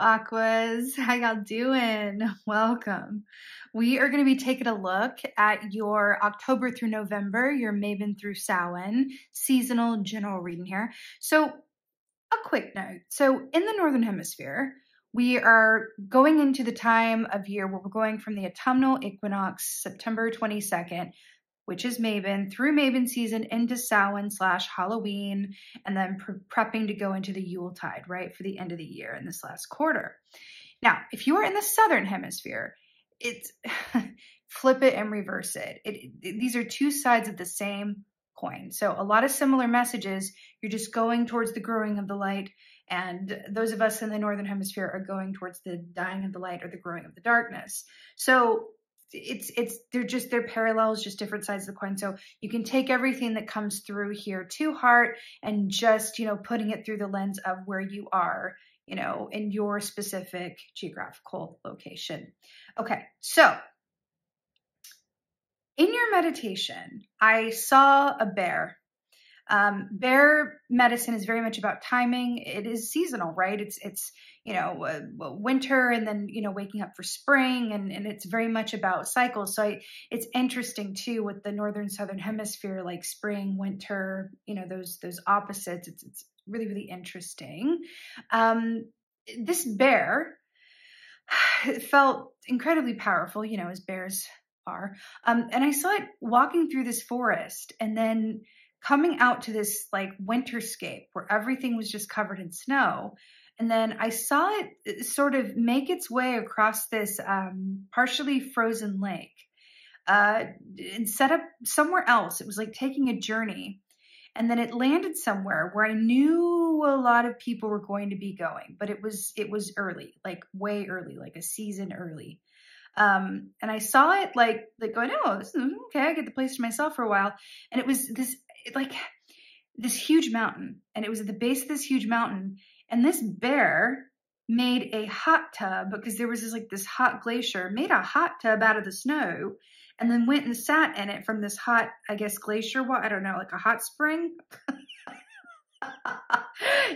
Aquas. How y'all doing? Welcome. We are going to be taking a look at your October through November, your Mabon through Samhain seasonal general reading here. So a quick note. So in the Northern Hemisphere, we are going into the time of year where we're going from the autumnal equinox, September 22nd, which is Mabon, through Mabon season into Samhain/Halloween, and then prepping to go into the Yuletide, right, for the end of the year in this last quarter. Now, if you are in the Southern Hemisphere, it's flip it and reverse it. These are two sides of the same coin. So a lot of similar messages. You're just going towards the growing of the light, and those of us in the Northern Hemisphere are going towards the dying of the light or the growing of the darkness. So they're parallels, just different sides of the coin. So you can take everything that comes through here to heart and just, putting it through the lens of where you are, in your specific geographical location. Okay. So in your meditation, I saw a bear. Bear medicine is very much about timing. It is seasonal, right? It's winter and then, waking up for spring, and it's very much about cycles. So it's interesting too with the northern southern hemisphere, like spring, winter, those opposites. It's really, really interesting. This bear felt incredibly powerful, as bears are. And I saw it walking through this forest and then coming out to this like winterscape where everything was just covered in snow. And then I saw it sort of make its way across this partially frozen lake and set up somewhere else. It was like taking a journey. And then it landed somewhere where I knew a lot of people were going to be going, but it was early, like way early, like a season early. And I saw it like going, oh, this is okay. I get the place to myself for a while. And it was this huge mountain, and it was at the base of this huge mountain. And this bear made a hot tub because there was this hot glacier, made a hot tub out of the snow, and then went and sat in it from this hot, I guess, glacier. What? I don't know, like a hot spring.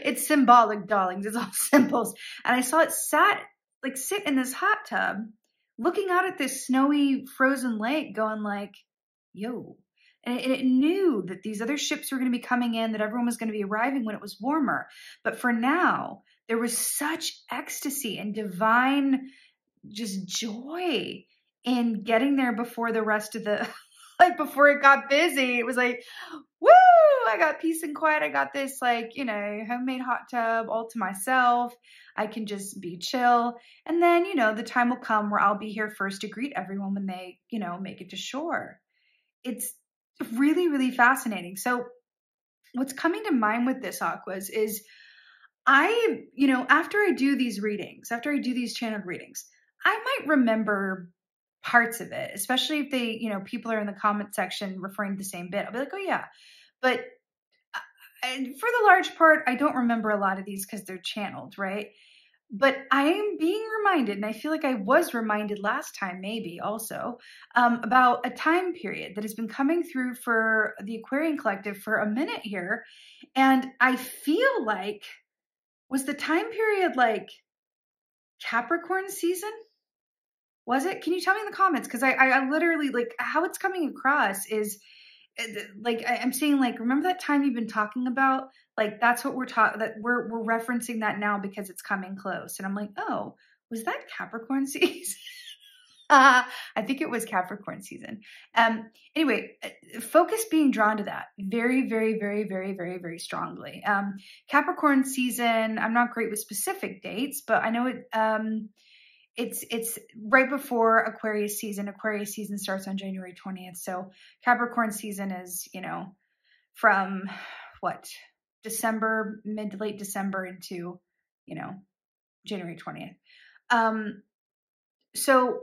It's symbolic, darlings. It's all symbols. And I saw it sit in this hot tub, looking out at this snowy, frozen lake, going like, yo. And it knew that these other ships were going to be coming in, that everyone was going to be arriving when it was warmer. But for now, there was such ecstasy and divine just joy in getting there before the rest of the, before it got busy. It was like, woo, I got peace and quiet. I got this homemade hot tub all to myself. I can just be chill. And then, the time will come where I'll be here first to greet everyone when they, make it to shore. It's really, really fascinating. So what's coming to mind with this, Aquas, is after I do these readings, after I do these channeled readings, I might remember parts of it, especially if they, people are in the comment section referring to the same bit. I'll be like, oh yeah. But for the large part, I don't remember a lot of these because they're channeled, right? But I am being reminded, and I feel like I was reminded last time maybe also, about a time period that has been coming through for the Aquarian Collective for a minute here. And I feel like, was the time period like Capricorn season? Was it? Can you tell me in the comments? Because I literally, how it's coming across is, I'm saying, remember that time you've been talking about? That's what we're we're referencing that now because it's coming close. And I'm like, oh, was that Capricorn season? I think it was Capricorn season. Anyway, focus being drawn to that very, very, very, very, very, very strongly. Capricorn season, I'm not great with specific dates, but I know it's right before Aquarius season. Aquarius season starts on January 20th. So Capricorn season is, from December, mid to late December into, January 20th. So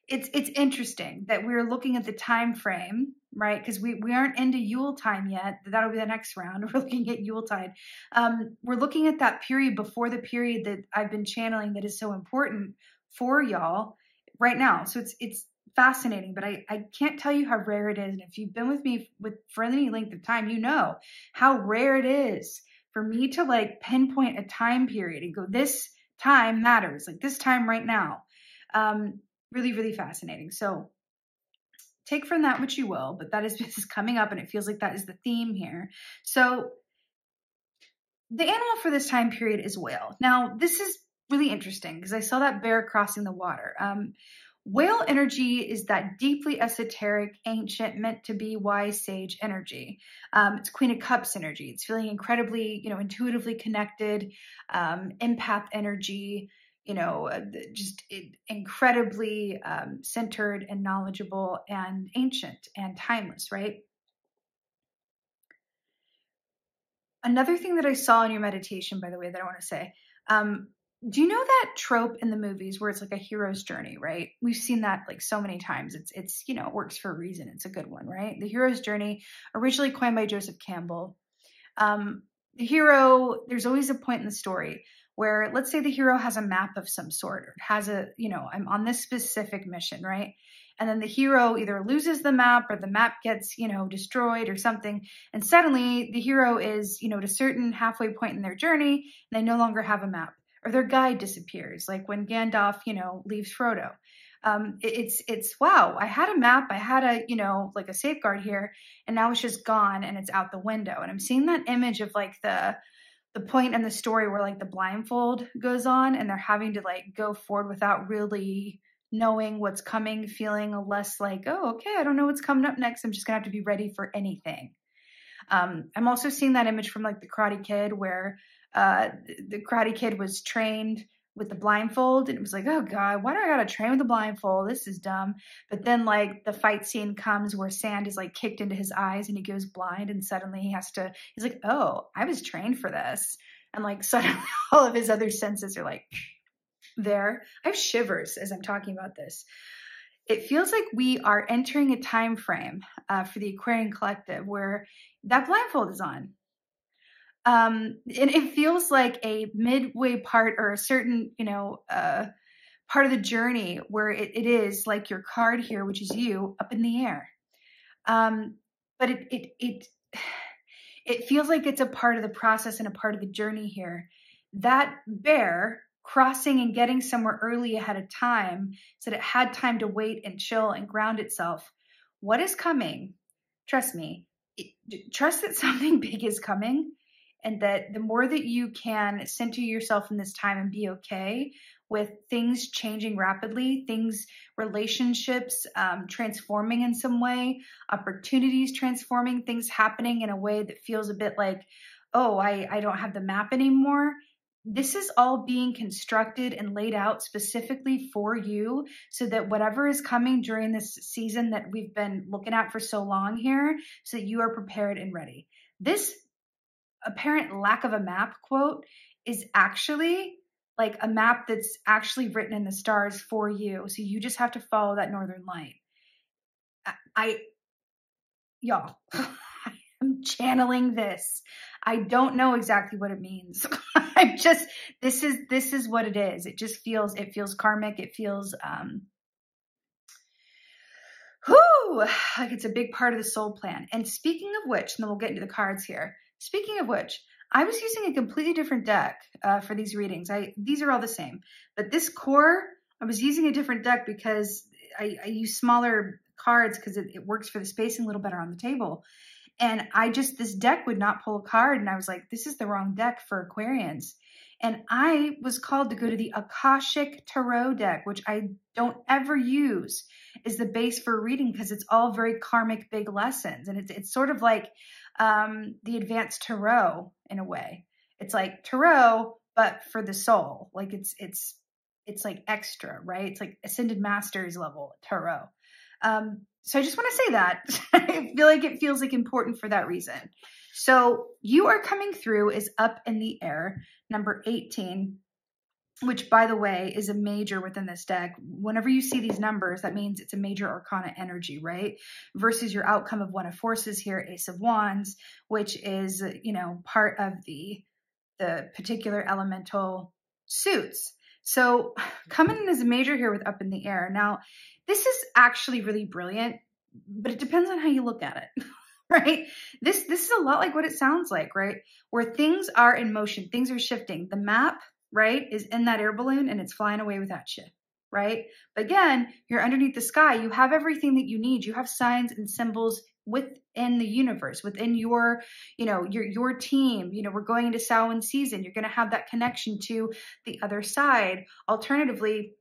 it's interesting that we're looking at the time frame, right? Because we aren't into Yule time yet. That'll be the next round. We're looking at Yuletide. We're looking at that period before the period that I've been channeling that is so important for y'all right now. So it's fascinating, but I can't tell you how rare it is. And if you've been with me for any length of time, you know how rare it is for me to like pinpoint a time period and go, this time matters, like this time right now. Really, really fascinating. So take from that what you will, but this is coming up and it feels like that is the theme here. So the animal for this time period is whale. Now, this is really interesting because I saw that bear crossing the water. Whale energy is that deeply esoteric, ancient, meant to be wise sage energy. It's Queen of Cups energy. It's feeling incredibly, intuitively connected, empath energy, just incredibly centered and knowledgeable and ancient and timeless, right? Another thing that I saw in your meditation, by the way, that I want to say, do you know that trope in the movies where it's like a hero's journey, right? We've seen that like so many times. It's it works for a reason. It's a good one, right? The hero's journey, originally coined by Joseph Campbell. The hero, there's always a point in the story where, let's say the hero has a map of some sort, or has I'm on this specific mission, right? And then the hero either loses the map or the map gets, destroyed or something. And suddenly the hero is, at a certain halfway point in their journey, and they no longer have a map, or their guide disappears. Like when Gandalf, leaves Frodo. It's wow, I had a map, I had like a safeguard here, and now it's just gone and it's out the window. And I'm seeing that image of like the point in the story where like the blindfold goes on and they're having to like go forward without really knowing what's coming, feeling less like, oh, okay, I don't know what's coming up next. I'm just gonna have to be ready for anything. I'm also seeing that image from like the Karate Kid where the Karate Kid was trained with the blindfold, and it was like, oh God, why do I gotta train with the blindfold? This is dumb. But then like the fight scene comes where sand is like kicked into his eyes and he goes blind, and suddenly he's like, oh, I was trained for this. And like suddenly all of his other senses are like there. I have shivers as I'm talking about this. It feels like we are entering a time frame for the Aquarian collective where that blindfold is on. And it feels like a midway part, or a certain, part of the journey where it is like your card here, which is you, up in the air. But it feels like it's a part of the process and a part of the journey here. That bear crossing and getting somewhere early ahead of time so that it had time to wait and chill and ground itself. What is coming? Trust me. Trust that something big is coming, and that the more that you can center yourself in this time and be okay with things changing rapidly, relationships transforming in some way, opportunities transforming, things happening in a way that feels a bit like, oh, I don't have the map anymore. This is all being constructed and laid out specifically for you so that whatever is coming during this season that we've been looking at for so long here, so that you are prepared and ready. This apparent lack of a map quote is actually like a map that's actually written in the stars for you. So you just have to follow that northern light. Y'all, I'm channeling this. I don't know exactly what it means. This is what it is. It feels karmic. It feels, like it's a big part of the soul plan. And speaking of which, and then we'll get into the cards here. Speaking of which, I was using a completely different deck for these readings. These are all the same, but this core, I was using a different deck because I use smaller cards because it works for the spacing a little better on the table. And this deck would not pull a card. And I was like, this is the wrong deck for Aquarians. And I was called to go to the Akashic Tarot deck, which I don't ever use as the base for a reading because it's all very karmic big lessons. And it's sort of like the advanced tarot in a way. It's like tarot, but for the soul. Like it's like extra, right? It's like Ascended Masters level tarot. So I just want to say that. I feel like it feels like important for that reason. So you are coming through as up in the air, number 18, which by the way is a major within this deck. Whenever you see these numbers, that means it's a major arcana energy, right? Versus your outcome of one of forces here, Ace of Wands, which is, part of the particular elemental suits. So coming in as a major here with up in the air. Now, this is actually really brilliant, but it depends on how you look at it, right? This is a lot like what it sounds like, right? Where things are in motion, things are shifting. The map, right, is in that air balloon and it's flying away without you, right? But again, you're underneath the sky. You have everything that you need. You have signs and symbols within the universe, within your, your team. We're going into Samhain season. You're going to have that connection to the other side. Alternatively,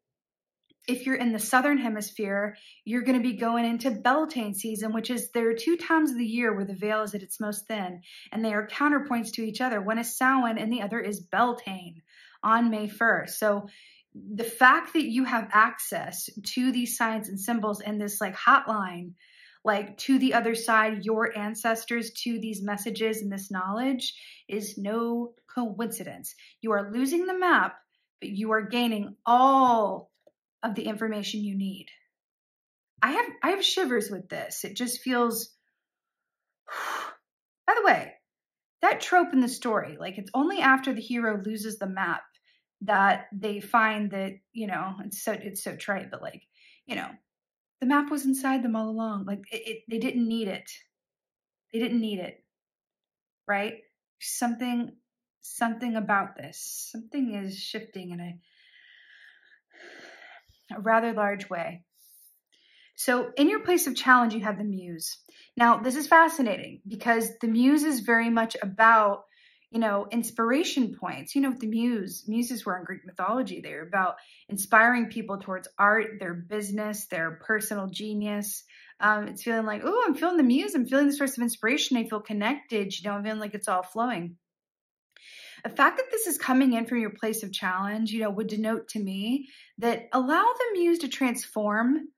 if you're in the southern hemisphere, you're going to be going into Beltane season, which is, there are 2 times of the year where the veil is at its most thin, and they are counterpoints to each other. One is Samhain and the other is Beltane on May 1st. So the fact that you have access to these signs and symbols and this like hotline, like to the other side, your ancestors, to these messages and this knowledge is no coincidence. You are losing the map, but you are gaining all of the information you need. I have shivers with this. It just feels, by the way, that trope in the story, like it's only after the hero loses the map that they find that, it's so trite, but like, the map was inside them all along. Like they didn't need it. They didn't need it. Right? Something about this. Something is shifting in a rather large way. So in your place of challenge, you have the muse. Now, this is fascinating because the muse is very much about, inspiration points. The muses were in Greek mythology. They're about inspiring people towards art, their business, their personal genius. It's feeling like, oh, I'm feeling the muse. I'm feeling the source of inspiration. I feel connected. I'm feeling like it's all flowing. The fact that this is coming in from your place of challenge, would denote to me that allow the muse to transform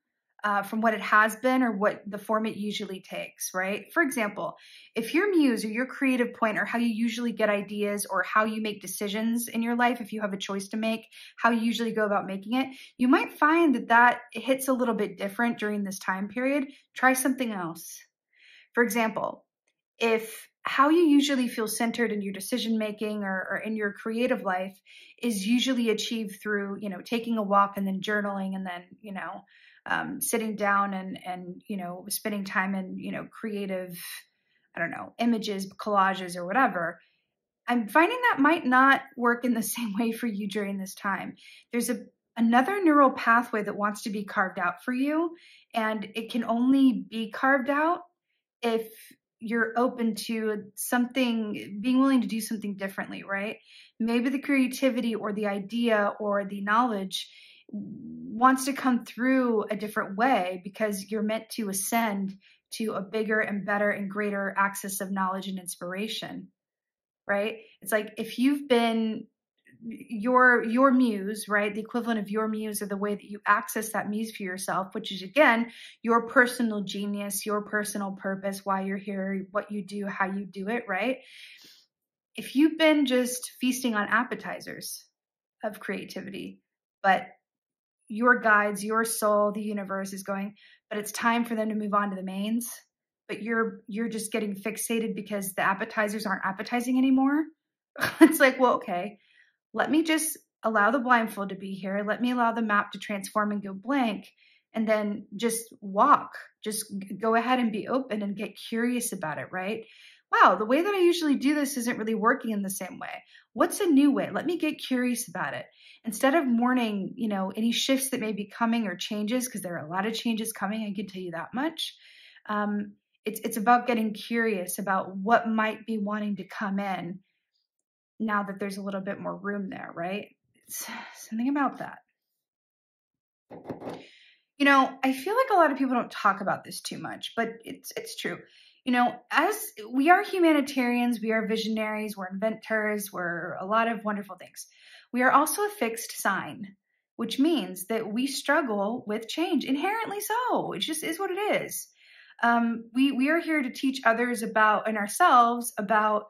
from what it has been or what the form it usually takes, right? For example, if your muse or your creative point or how you usually get ideas or how you make decisions in your life, if you have a choice to make, how you usually go about making it, you might find that hits a little bit different during this time period. Try something else. For example, if how you usually feel centered in your decision making or in your creative life is usually achieved through, taking a walk and then journaling and then, sitting down and spending time in, creative, images, collages or whatever, I'm finding that might not work in the same way for you during this time. There's another neural pathway that wants to be carved out for you, and it can only be carved out if you're open to something, being willing to do something differently, right? Maybe the creativity or the idea or the knowledge wants to come through a different way because you're meant to ascend to a bigger and better and greater access of knowledge and inspiration, right? It's like if you've been your muse, right? The equivalent of your muse or the way that you access that muse for yourself, which is again, your personal genius, your personal purpose, why you're here, what you do, how you do it, right? If you've been just feasting on appetizers of creativity, but your guides, your soul, the universe is going, but it's time for them to move on to the mains, but you're just getting fixated because the appetizers aren't appetizing anymore. It's like, well, okay, let me just allow the blindfold to be here. Let me allow the map to transform and go blank, and then just walk. Just go ahead and be open and get curious about it, right? Wow, the way that I usually do this isn't really working in the same way. What's a new way? Let me get curious about it. Instead of mourning, any shifts that may be coming or changes, because there are a lot of changes coming, I can tell you that much. It's about getting curious about what might be wanting to come in now that there's a little bit more room there, right? It's something about that. I feel like a lot of people don't talk about this too much, but it's true. As we are humanitarians, we are visionaries, we're inventors, we're a lot of wonderful things. We are also a fixed sign, which means that we struggle with change, inherently so. It just is what it is. We are here to teach others about, and ourselves about,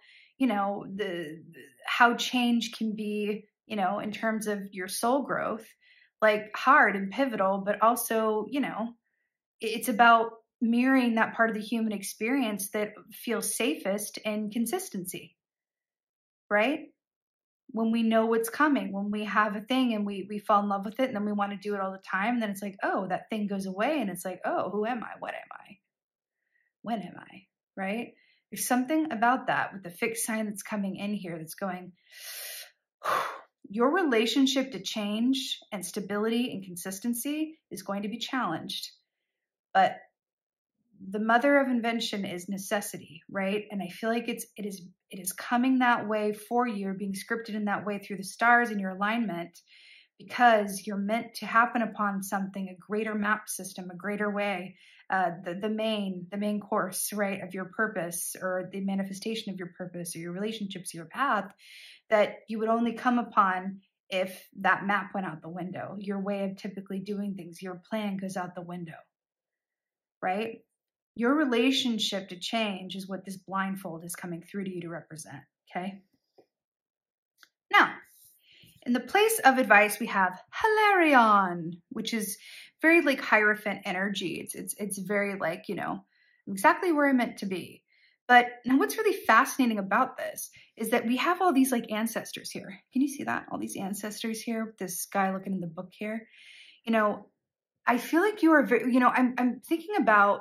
how change can be, in terms of your soul growth, like hard and pivotal, but also, it's about mirroring that part of the human experience that feels safest in consistency, right? When we know what's coming, when we have a thing and we fall in love with it and then we want to do it all the time, then it's like, oh, that thing goes away and it's like, oh, who am I? What am I? When am I? right? There's something about that with the fixed sign that's coming in here that's going, your relationship to change and stability and consistency is going to be challenged. But the mother of invention is necessity, right? And I feel like it is coming that way for you, or being scripted in that way through the stars in your alignment, because you're meant to happen upon something, a greater map system, a greater way, the main course, right, of your purpose, or the manifestation of your purpose, or your relationships, your path, that you would only come upon if that map went out the window. Your way of typically doing things, your plan goes out the window, right? Your relationship to change is what this blindfold is coming through to you to represent, okay? Now, in the place of advice, we have Hilarion, which is very like Hierophant energy. It's very like, you know, exactly where I'm meant to be. But now what's really fascinating about this is that we have all these like ancestors here. Can you see that? All these ancestors here, this guy looking in the book here. You know, I feel like you are very, you know, I'm thinking about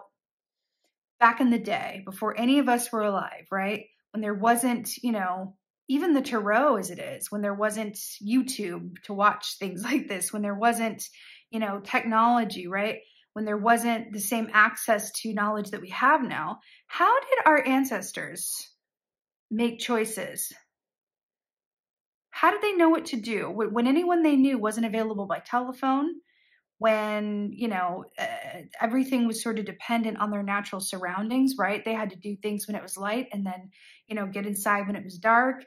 back in the day before any of us were alive, right? When there wasn't, you know, even the tarot as it is, when there wasn't YouTube to watch things like this, when there wasn't, you know, technology, right? When there wasn't the same access to knowledge that we have now, how did our ancestors make choices? How did they know what to do? When anyone they knew wasn't available by telephone, when, you know, everything was sort of dependent on their natural surroundings, right? They had to do things when it was light and then, you know, get inside when it was dark.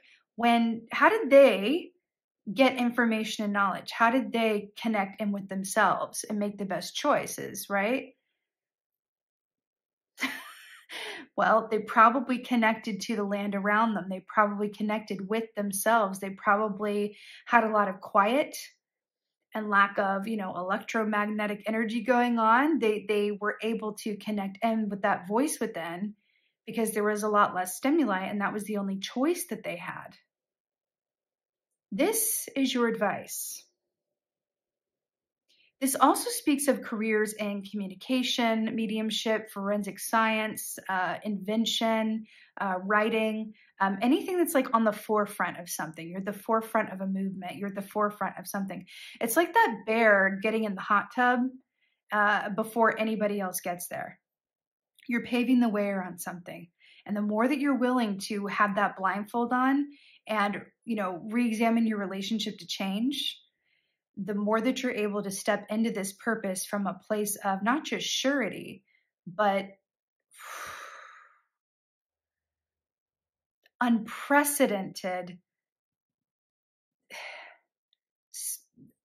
How did they get information and knowledge? How did they connect in with themselves and make the best choices, right? Well, they probably connected to the land around them. They probably connected with themselves. They probably had a lot of quiet and lack of, you know, electromagnetic energy going on. They were able to connect in with that voice within because there was a lot less stimuli, and that was the only choice that they had. This is your advice. This also speaks of careers in communication, mediumship, forensic science, invention, writing, anything that's like on the forefront of something. You're at the forefront of a movement. You're at the forefront of something. It's like that bear getting in the hot tub before anybody else gets there. You're paving the way around something. And the more that you're willing to have that blindfold on and, you know, re-examine your relationship to change, the more that you're able to step into this purpose from a place of not just surety, but unprecedented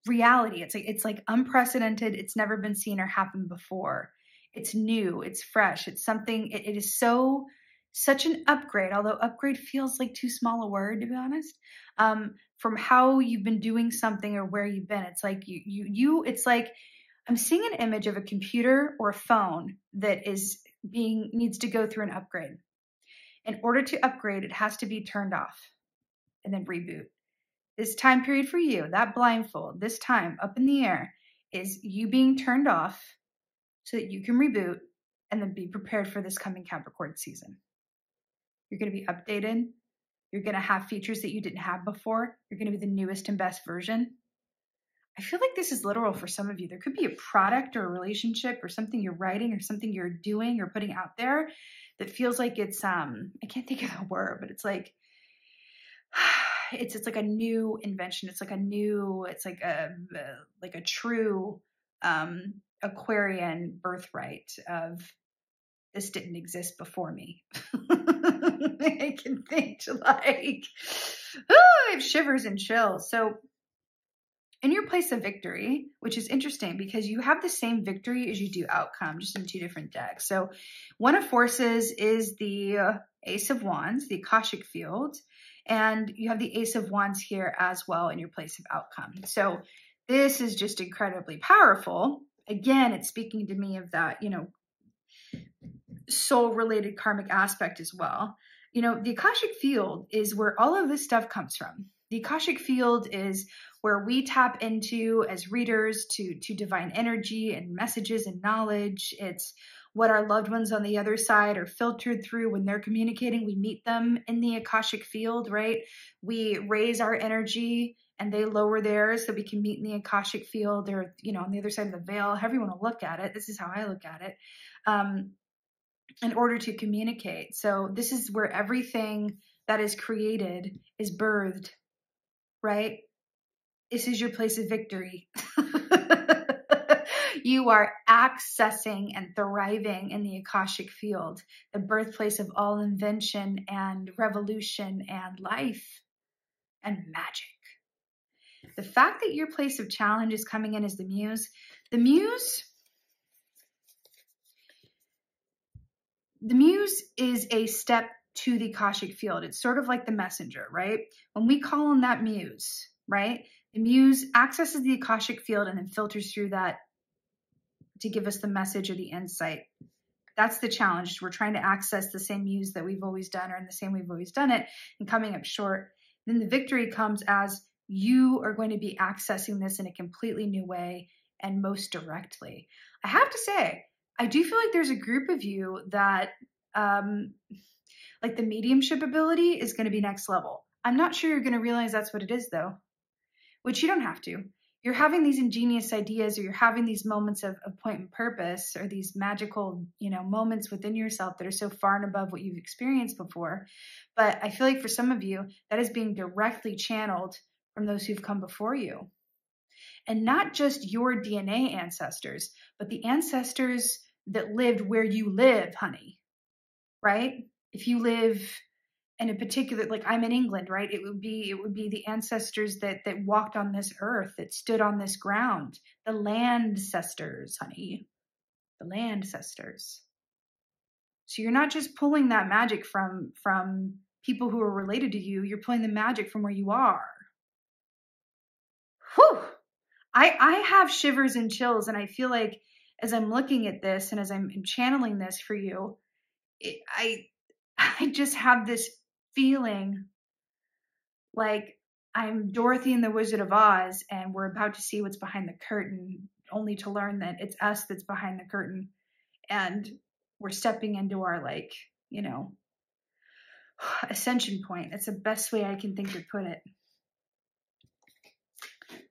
reality. It's like unprecedented. It's never been seen or happened before. It's new. It's fresh. It's something. It is such an upgrade. Although upgrade feels like too small a word, to be honest. From how you've been doing something or where you've been, it's like it's like I'm seeing an image of a computer or a phone that needs to go through an upgrade. In order to upgrade, it has to be turned off and then reboot. This time period for you, that blindfold, this time up in the air, is you being turned off so that you can reboot and then be prepared for this coming Capricorn season. You're going to be updated. You're going to have features that you didn't have before. You're going to be the newest and best version. I feel like this is literal for some of you. There could be a product or a relationship or something you're writing or something you're doing or putting out there that feels like it's, I can't think of the word, but it's like, it's like a new invention. It's like a true Aquarian birthright of this didn't exist before me. I can think to like, I have shivers and chills. So in your place of victory, which is interesting because you have the same victory as you do outcome, just in two different decks. So one of forces is the Ace of Wands, the Akashic field, and you have the Ace of Wands here as well in your place of outcome. So this is just incredibly powerful. Again, it's speaking to me of that, you know, soul-related karmic aspect as well. You know, the Akashic field is where all of this stuff comes from. The Akashic field is where we tap into as readers to divine energy and messages and knowledge. It's what our loved ones on the other side are filtered through when they're communicating. We meet them in the Akashic field, right? We raise our energy and they lower theirs so we can meet in the Akashic field. They're, on the other side of the veil, however you want to look at it. This is how I look at it. In order to communicate. So this is where everything that is created is birthed, right? This is your place of victory. You are accessing and thriving in the Akashic field, the birthplace of all invention and revolution and life and magic. The fact that your place of challenge is coming in as the muse is a step to the Akashic field. It's sort of like the messenger, right? When we call on that muse, right? The muse accesses the Akashic field and then filters through that to give us the message or the insight. That's the challenge. We're trying to access the same muse that we've always done or in the same way we've always done it and coming up short. Then the victory comes as you are going to be accessing this in a completely new way and most directly. I have to say, I do feel like there's a group of you that like the mediumship ability is going to be next level. I'm not sure you're going to realize that's what it is though, which you don't have to. You're having these ingenious ideas or you're having these moments of point and purpose or these magical, moments within yourself that are so far and above what you've experienced before. But I feel like for some of you, that is being directly channeled from those who've come before you. And not just your DNA ancestors, but the ancestors that lived where you live, honey, right? If you live in a particular, like I'm in England, right? It would be the ancestors that walked on this earth, that stood on this ground, the landcestors, honey, the landcestors. So you're not just pulling that magic from people who are related to you, you're pulling the magic from where you are. Whew! I have shivers and chills, and I feel like as I'm looking at this and as I'm channeling this for you, I just have this feeling like I'm Dorothy and the Wizard of Oz, and we're about to see what's behind the curtain, only to learn that it's us that's behind the curtain, and we're stepping into our, ascension point. That's the best way I can think to put it.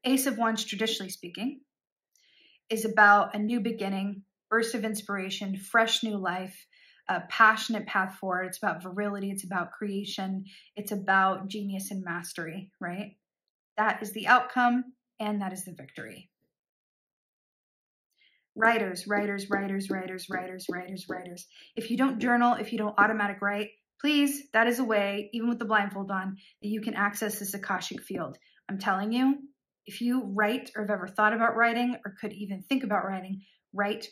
Ace of Wands, traditionally speaking, is about a new beginning, burst of inspiration, fresh new life, a passionate path forward. It's about virility. It's about creation. It's about genius and mastery, right? That is the outcome, and that is the victory. Writers. If you don't journal, if you don't automatic write, please, that is a way, even with the blindfold on, that you can access this Akashic field. I'm telling you, if you write or have ever thought about writing or could even think about writing, write.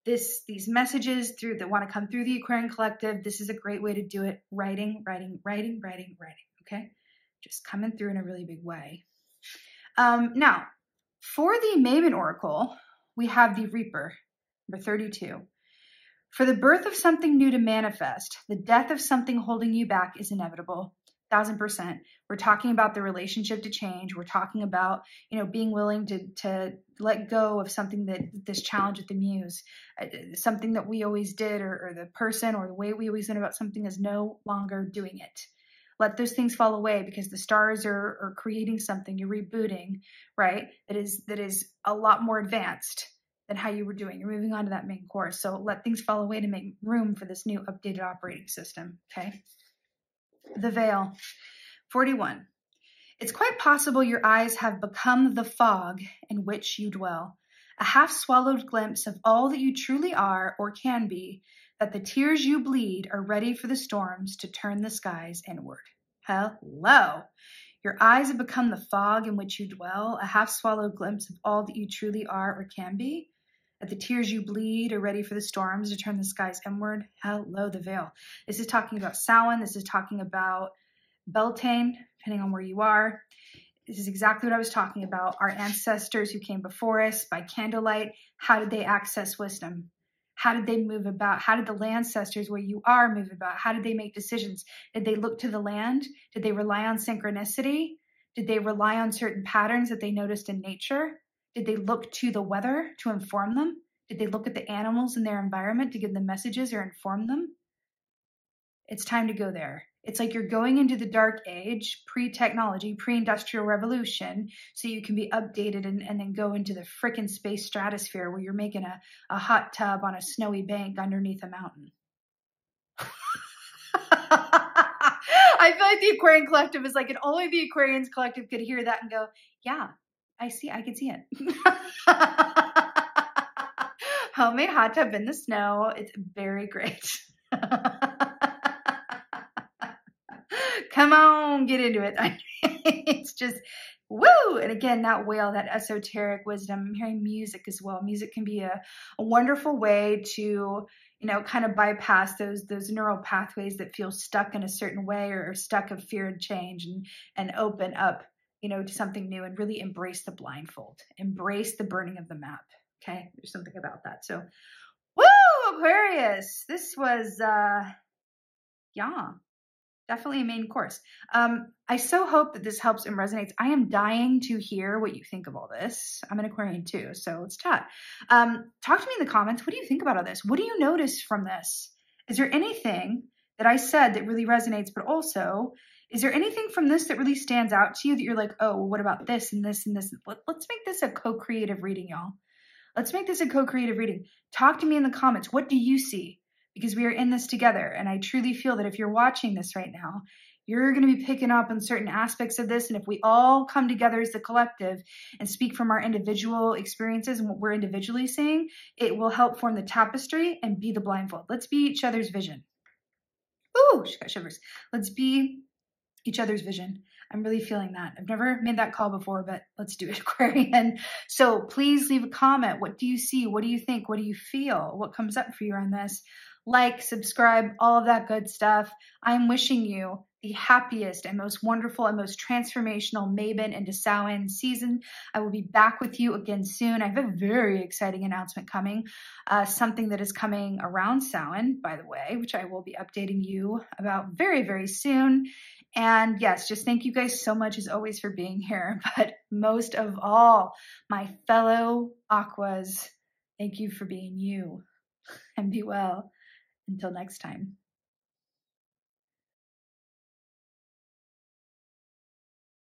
These messages that want to come through the Aquarian Collective, this is a great way to do it. Writing. Okay? Just coming through in a really big way. Now, for the Mabon Oracle, we have the Reaper, number 32. For the birth of something new to manifest, the death of something holding you back is inevitable. 1000%. We're talking about the relationship to change. We're talking about, being willing to let go of something this challenge with the muse, something that we always did, or the person or the way we always went about something is no longer doing it. Let those things fall away because the stars are creating something. You're rebooting, right? That is a lot more advanced than how you were doing. You're moving on to that main course. So let things fall away to make room for this new updated operating system. Okay. The Veil, 41. It's quite possible your eyes have become the fog in which you dwell, a half-swallowed glimpse of all that you truly are or can be, that the tears you bleed are ready for the storms to turn the skies inward. Hello. Your eyes have become the fog in which you dwell, a half-swallowed glimpse of all that you truly are or can be, that the tears you bleed are ready for the storms to turn the skies inward. Hello, the Veil. This is talking about Samhain. This is talking about Beltane, depending on where you are. This is exactly what I was talking about. Our ancestors who came before us by candlelight, how did they access wisdom? How did they move about? How did the landcestors where you are move about? How did they make decisions? Did they look to the land? Did they rely on synchronicity? Did they rely on certain patterns that they noticed in nature? Did they look to the weather to inform them? Did they look at the animals in their environment to give them messages or inform them? It's time to go there. It's like you're going into the dark age, pre-technology, pre-industrial revolution, so you can be updated and then go into the frickin' space stratosphere where you're making a hot tub on a snowy bank underneath a mountain. I feel like the Aquarian Collective is like, and only the Aquarians Collective could hear that and go, yeah, I can see it. Homemade hot tub in the snow. It's very great. Come on, get into it. It's just, woo! And again, that whale, that esoteric wisdom. I'm hearing music as well. Music can be a wonderful way to, kind of bypass those neural pathways that feel stuck in a certain way or stuck of fear and change, and open up, to something new and really embrace the blindfold, embrace the burning of the map. Okay, there's something about that. So, woo, Aquarius. This was, definitely a main course. I so hope that this helps and resonates. I am dying to hear what you think of all this. I'm an Aquarian too, so let's chat. Talk to me in the comments. What do you think about all this? What do you notice from this? Is there anything that I said that really resonates, but also, is there anything from this that really stands out to you that you're like, oh, well, what about this and this and this? Let's make this a co-creative reading, y'all. Let's make this a co-creative reading. Talk to me in the comments. What do you see? Because we are in this together. And I truly feel that if you're watching this right now, you're going to be picking up on certain aspects of this. And if we all come together as the collective and speak from our individual experiences and what we're individually seeing, it will help form the tapestry and be the blindfold. Let's be each other's vision. Ooh, she got shivers. Let's be each other's vision. I'm really feeling that. I've never made that call before, but let's do it, Aquarian. So please leave a comment. What do you see? What do you think? What do you feel? What comes up for you on this? Like, subscribe, all of that good stuff. I'm wishing you the happiest and most wonderful and most transformational Mabon into Samhain season. I will be back with you again soon. I have a very exciting announcement coming, something that is coming around Samhain, by the way, which I will be updating you about very, very soon. And yes, just thank you guys so much as always for being here. But most of all, my fellow Aquas, thank you for being you, and be well. Until next time.